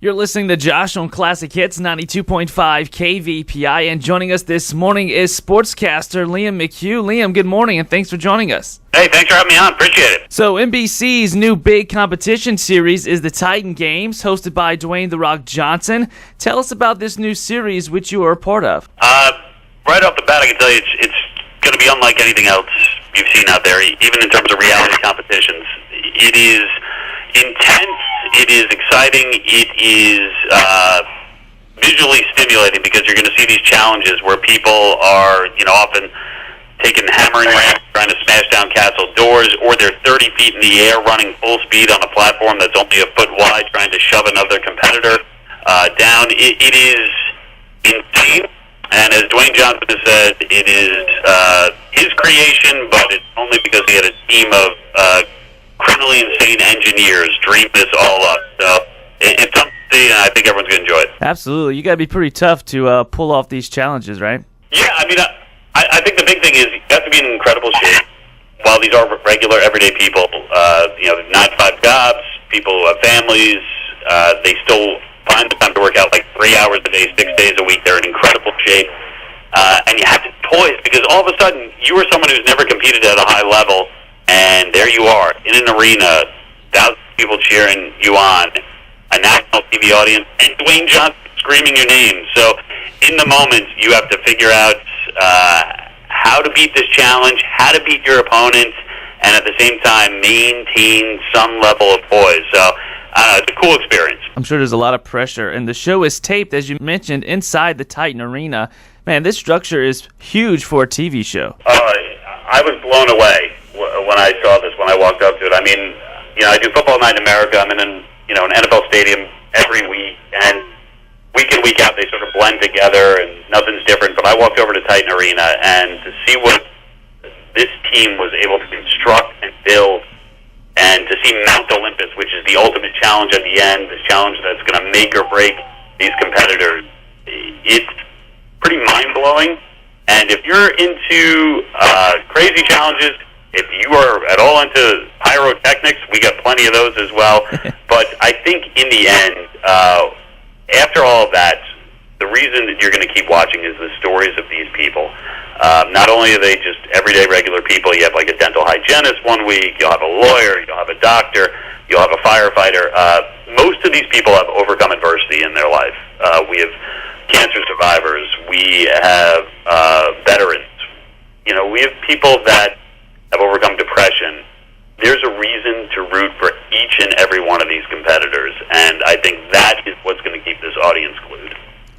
You're listening to Josh on Classic Hits 92.5 KVPI, and joining us this morning is Sportscaster Liam McHugh. Liam, good morning, and thanks for joining us. Hey, thanks for having me on. Appreciate it. So NBC's new big competition series is the Titan Games, hosted by Dwayne "The Rock" Johnson. Tell us about this new series, which you are a part of. Right off the bat, I can tell you it's going to be unlike anything else you've seen out there, even in terms of reality competitions. It is intense, it is exciting, it is visually stimulating because you're going to see these challenges where people are, often taking hammering rams, trying to smash down castle doors, or they're 30 feet in the air running full speed on a platform that's only a foot wide, trying to shove another competitor down. It is insane, and as Dwayne Johnson has said, it is his creation, but it's only because he had a team of criminally insane engineers dream this all up. So it's something to see, and I think everyone's going to enjoy it. Absolutely. You got to be pretty tough to pull off these challenges, right? Yeah, I think the big thing is you have to be in incredible shape. While these are regular, everyday people, 9-to-5 jobs, people who have families, they still find the time to work out like 3 hours a day, 6 days a week. They're in incredible shape. And you have to be poised because all of a sudden you are someone who's never competed at a high level, and there you are in an arena, thousands of people cheering you on, a national TV audience, and Dwayne Johnson screaming your name. So in the moment, you have to figure out how to beat this challenge, how to beat your opponent, and at the same time maintain some level of poise. So it's a cool experience. I'm sure there's a lot of pressure, and the show is taped, as you mentioned, inside the Titan Arena. Man, this structure is huge for a TV show. I was blown away when I saw this, when I walked up to it. I do Football Night in America. I'm in an NFL stadium every week, and week in, week out, they sort of blend together, and nothing's different. But I walked over to Titan Arena, and to see what this team was able to construct and build, and to see Mount Olympus, which is the ultimate challenge at the end, this challenge that's going to make or break these competitors, it's pretty mind-blowing. And if you're into crazy challenges, if you are at all into pyrotechnics, we got plenty of those as well. But I think in the end, after all of that, the reason that you're going to keep watching is the stories of these people. Not only are they just everyday regular people, you have like a dental hygienist one week, you'll have a lawyer, you'll have a doctor, you'll have a firefighter. Most of these people have overcome adversity in their life. We have cancer survivors, we have veterans, we have people that have overcome depression. There's a reason to root for each and every one of these competitors, and I think that is what's going to keep this audience glued.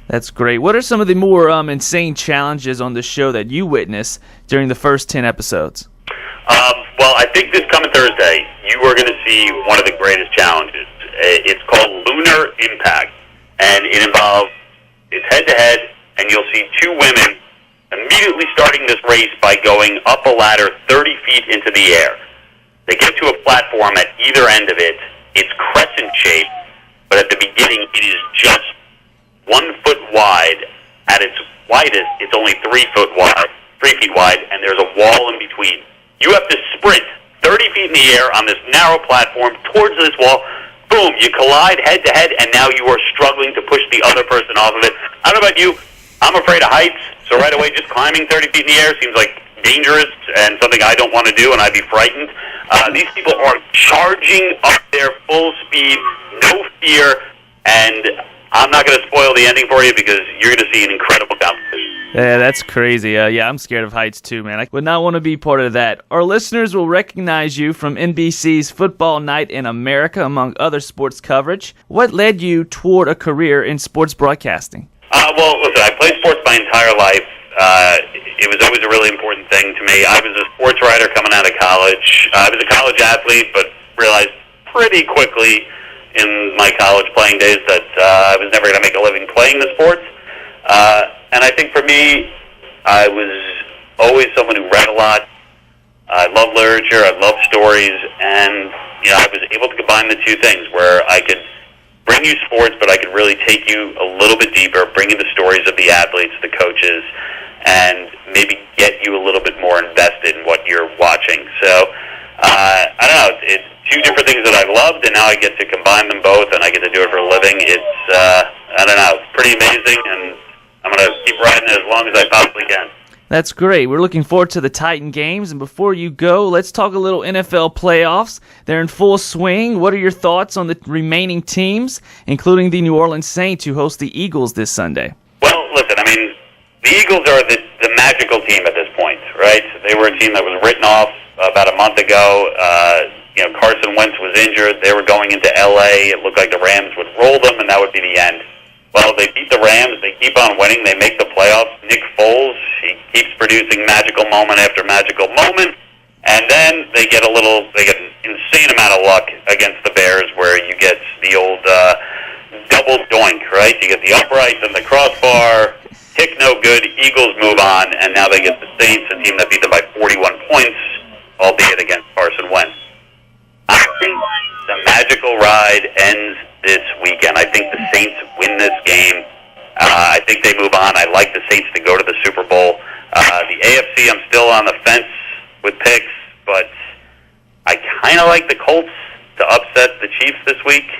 That's great. What are some of the more insane challenges on the show that you witnessed during the first 10 episodes? Well, I think this coming Thursday, you are going to see one of the greatest challenges. It's called Lunar Impact, and it involves, it's head-to-head, and you'll see two women immediately starting this race by going up a ladder 30 feet into the air. They get to a platform at either end of it. It's crescent-shaped, but at the beginning it is just 1 foot wide. At its widest, it's only 3 feet wide, and there's a wall in between. You have to sprint 30 feet in the air on this narrow platform towards this wall. Boom, you collide head-to-head, and now you are struggling to push the other person off of it. I don't know about you, I'm afraid of heights, so right away just climbing 30 feet in the air seems like dangerous and something I don't want to do, and I'd be frightened. These people are charging up there full speed, no fear, and I'm not going to spoil the ending for you because you're going to see an incredible competition. Yeah, that's crazy. I'm scared of heights too, man. I would not want to be part of that. Our listeners will recognize you from NBC's Football Night in America, among other sports coverage. What led you toward a career in sports broadcasting? Well, listen, I played sports my entire life. It was always a really important thing to me. I was a sports writer coming out of college. I was a college athlete, but realized pretty quickly in my college playing days that I was never going to make a living playing the sports. And I think for me, I was always someone who read a lot. I love literature, I love stories, and I was able to combine the two things where I could bring you sports, but I could really take you a little bit deeper, bring you the stories of the athletes, the coaches, and maybe get you a little bit more invested in what you're watching. So, I don't know, it two different things that I loved, and now I get to combine them both, and I get to do it for a living. It's, I don't know, it's pretty amazing, and I'm going to keep riding it as long as I possibly can. That's great. We're looking forward to the Titan games. And before you go, let's talk a little NFL playoffs. They're in full swing. What are your thoughts on the remaining teams, including the New Orleans Saints, who host the Eagles this Sunday? Well, listen, I mean, the Eagles are the magical team at this point, right? They were a team that was written off about a month ago. Carson Wentz was injured. They were going into L.A. It looked like the Rams would roll them, and that would be the end. Well, they beat the Rams. They keep on winning. They make the playoffs. Nick Foles, he keeps producing magical moment after magical moment. And then they get an insane amount of luck against the Bears, where you get the old double doink, right? You get the uprights and the crossbar. Kick no good. Eagles move on, and now they get the Saints, a team that beat them by 41 points, albeit against Carson Wentz. I think the magical ride ends this weekend. I think the Saints win this game. I think they move on. I like the Saints to go to the Super Bowl. The AFC, I'm still on the fence with picks, but I kind of like the Colts to upset the Chiefs this week.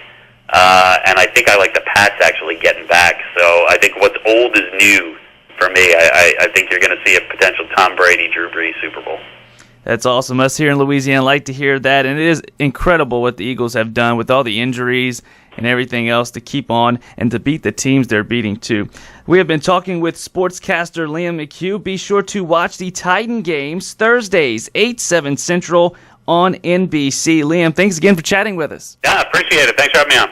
And I think I like the Pats actually getting back. So I think what's old is new for me. I think you're going to see a potential Tom Brady, Drew Brees Super Bowl. That's awesome. Us here in Louisiana like to hear that, and it is incredible what the Eagles have done with all the injuries and everything else to keep on and to beat the teams they're beating too. We have been talking with sportscaster Liam McHugh. Be sure to watch the Titan games Thursdays, 8/7 Central on NBC. Liam, thanks again for chatting with us. Yeah, appreciate it. Thanks for having me on.